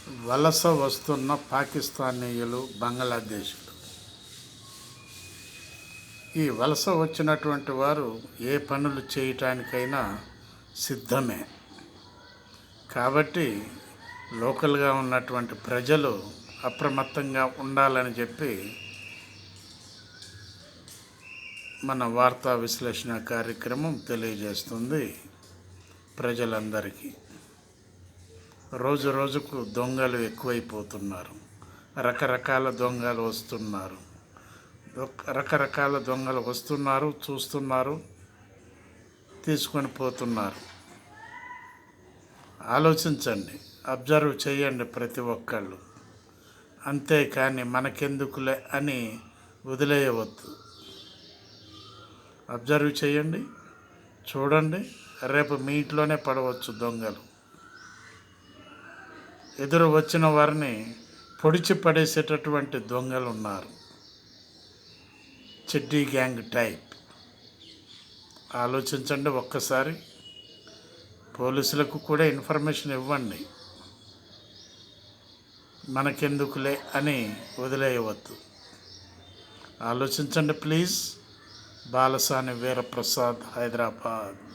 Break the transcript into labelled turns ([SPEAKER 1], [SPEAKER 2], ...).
[SPEAKER 1] వలస వస్తున్న పాకిస్తానీయులు, బంగ్లాదేశీయులు. ఈ వలస వచ్చినటువంటి వారు ఏ పనులు చేయటానికైనా సిద్ధమే. కాబట్టి లోకల్గా ఉన్నటువంటి ప్రజలు అప్రమత్తంగా ఉండాలని చెప్పి మన వార్తా విశ్లేషణ కార్యక్రమం తెలియజేస్తుంది ప్రజలందరికీ. రోజు రోజుకు దొంగలు ఎక్కువైపోతున్నారు. రకరకాల దొంగలు వస్తున్నారు. రకరకాల దొంగలు వస్తున్నారు, చూస్తున్నారు, తీసుకొని పోతున్నారు. ఆలోచించండి, అబ్జర్వ్ చేయండి ప్రతి ఒక్కళ్ళు. అంతేకాని మనకెందుకులే అని వదిలేయవద్దు. అబ్జర్వ్ చేయండి, చూడండి. రేపు మీ ఇంట్లోనే పడవచ్చు దొంగలు. ఎదురు వచ్చిన వారిని పొడిచి పడేసేటటువంటి దొంగలు ఉన్నారు, చెడ్డీ గ్యాంగ్ టైప్. ఆలోచించండి ఒక్కసారి. పోలీసులకు కూడా ఇన్ఫర్మేషన్ ఇవ్వండి. మనకెందుకులే అని వదిలేయవద్దు. ఆలోచించండి ప్లీజ్. బాలసాని వీరప్రసాద్, హైదరాబాద్.